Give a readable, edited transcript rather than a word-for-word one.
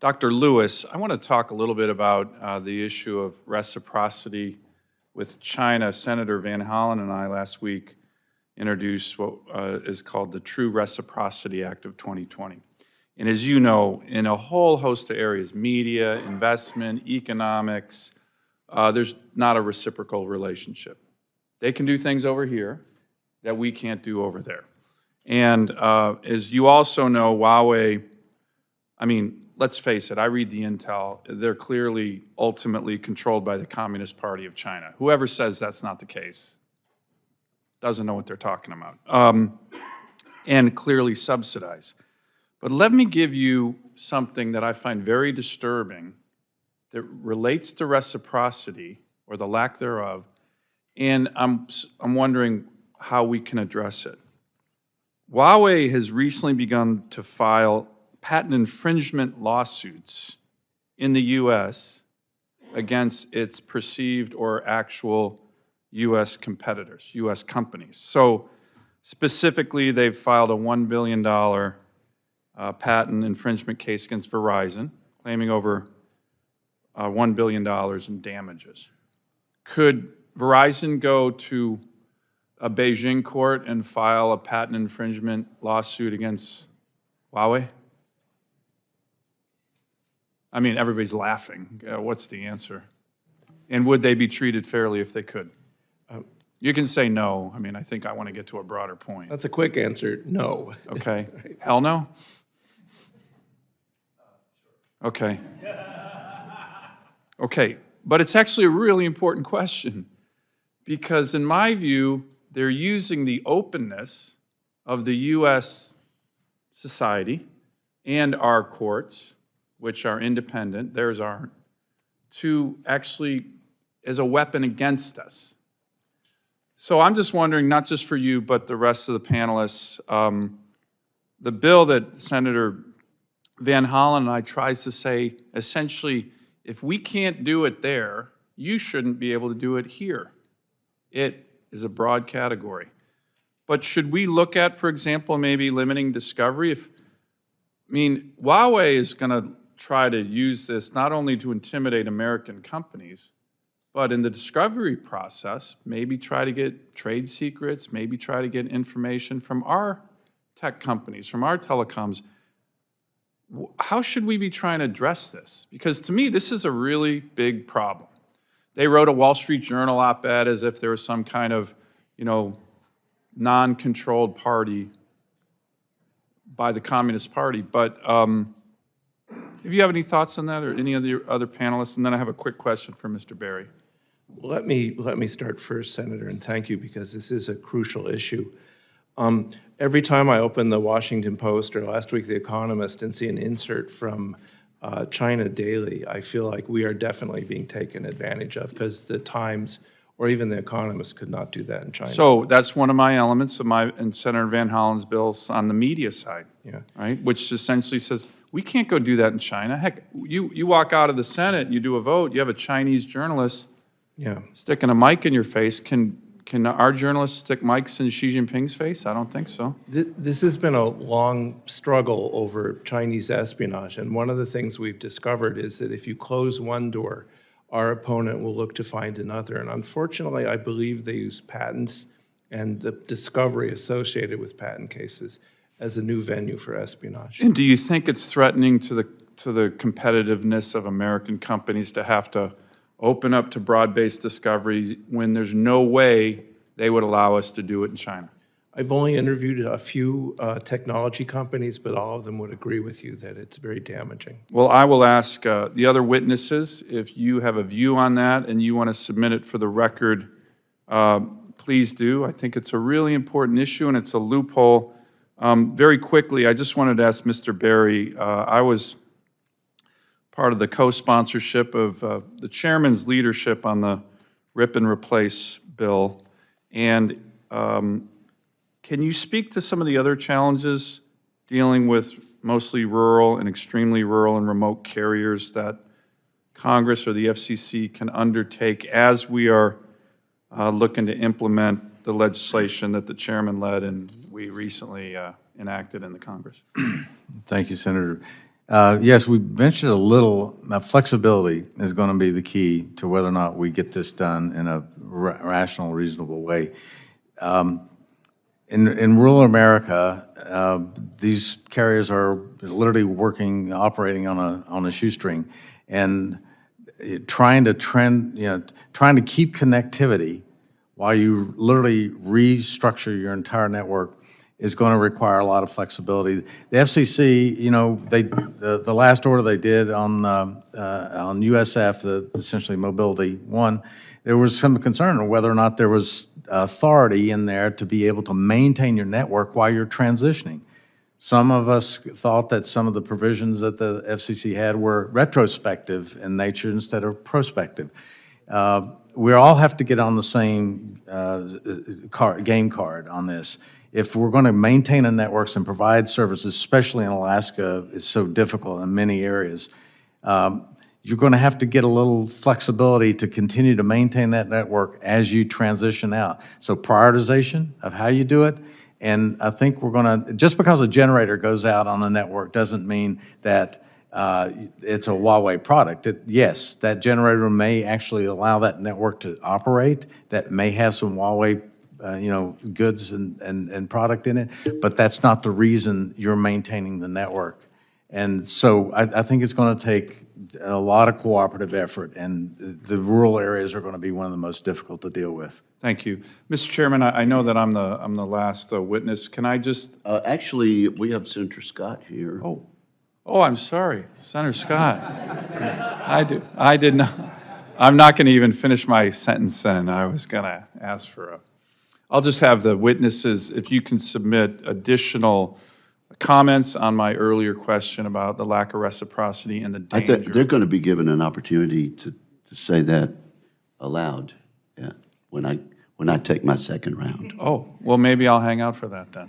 Dr. Lewis, I want to talk a little bit about the issue of reciprocity with China. Senator Van Hollen and I last week introduced what is called the True Reciprocity Act of 2020. And as you know, in a whole host of areas, media, investment, economics, there's not a reciprocal relationship. They can do things over here that we can't do over there. And as you also know, Huawei, I mean, let's face it, I read the intel. They're clearly ultimately controlled by the Communist Party of China. Whoever says that's not the case doesn't know what they're talking about, and clearly subsidized. But let me give you something that I find very disturbing that relates to reciprocity, or the lack thereof, and I'm wondering how we can address it. Huawei has recently begun to file patent infringement lawsuits in the U.S. against its perceived or actual U.S. competitors, U.S. companies. So specifically, they've filed a $1 billion patent infringement case against Verizon, claiming over $1 billion in damages. Could Verizon go to a Beijing court and file a patent infringement lawsuit against Huawei? I mean, everybody's laughing. What's the answer? And would they be treated fairly if they could? You can say no. I mean, I think I want to get to a broader point. That's a quick answer, no. Okay. Hell no? Okay. Okay, but it's actually a really important question because in my view, they're using the openness of the U.S. society and our courts, which are independent, theirs aren't, to actually as a weapon against us. So I'm just wondering, not just for you, but the rest of the panelists, the bill that Senator Van Hollen and I tries to say, essentially, if we can't do it there, you shouldn't be able to do it here. It is a broad category. But should we look at, for example, maybe limiting discovery? Huawei is going to try to use this not only to intimidate American companies, but in the discovery process, maybe try to get trade secrets, maybe try to get information from our tech companies, from our telecoms. How should we be trying to address this? Because to me, this is a really big problem. They wrote a Wall Street Journal op-ed as if there was some kind of, non-controlled party by the Communist Party. But if you have any thoughts on that, or any of the other panelists, and then I have a quick question for Mr. Berry. Let me start first, Senator, and thank you, because this is a crucial issue. Every time I open the Washington Post or last week The Economist and see an insert from China Daily, I feel like we are definitely being taken advantage of, because the Times or even The Economist could not do that in China. So that's one of my elements of and Senator Van Hollen's bills on the media side, Yeah. right? Which essentially says, we can't go do that in China. Heck, you walk out of the Senate, you do a vote, you have a Chinese journalist sticking a mic in your face. Can our journalists stick mics in Xi Jinping's face? I don't think so. This has been a long struggle over Chinese espionage, and one of the things we've discovered is that if you close one door, our opponent will look to find another. And unfortunately, I believe they use patents and the discovery associated with patent cases as a new venue for espionage. And do you think it's threatening to the competitiveness of American companies to have to open up to broad-based discovery when there's no way they would allow us to do it in China? I've only interviewed a few technology companies, but all of them would agree with you that it's very damaging. Well, I will ask the other witnesses if you have a view on that and you want to submit it for the record, please do. I think it's a really important issue and it's a loophole. Very quickly, I just wanted to ask Mr. Berry, I was part of the co-sponsorship of the chairman's leadership on the RIP and Replace bill, and can you speak to some of the other challenges dealing with mostly rural and extremely rural and remote carriers that Congress or the FCC can undertake as we are looking to implement the legislation that the chairman led and we recently enacted in the Congress? Thank you, Senator. Yes, we mentioned a little, flexibility is going to be the key to whether or not we get this done in a rational, reasonable way. In rural America, these carriers are literally operating on a shoestring, and trying to keep connectivity while you literally restructure your entire network is going to require a lot of flexibility. The FCC, the last order they did on USF, essentially Mobility One, there was some concern on whether or not there was authority in there to be able to maintain your network while you're transitioning. Some of us thought that some of the provisions that the FCC had were retrospective in nature instead of prospective. We all have to get on the same game card on this. If we're going to maintain a networks and provide services, especially in Alaska, it's so difficult in many areas, you're going to have to get a little flexibility to continue to maintain that network as you transition out. So prioritization of how you do it, and I think we're going to, just because a generator goes out on the network doesn't mean that it's a Huawei product. Yes, that generator may actually allow that network to operate, that may have some Huawei goods and product in it, but that's not the reason you're maintaining the network. And so I think it's going to take a lot of cooperative effort, and the rural areas are going to be one of the most difficult to deal with. Thank you. Mr. Chairman, I know that I'm the last witness. Can I just, Actually, we have Senator Scott here. oh, I'm sorry, Senator Scott. I did not, I'm not going to even finish my sentence then. I was going to ask for I'll just have the witnesses, if you can submit additional comments on my earlier question about the lack of reciprocity and the danger. They're going to be given an opportunity to say that aloud, yeah, when I take my second round. Oh, well, maybe I'll hang out for that then.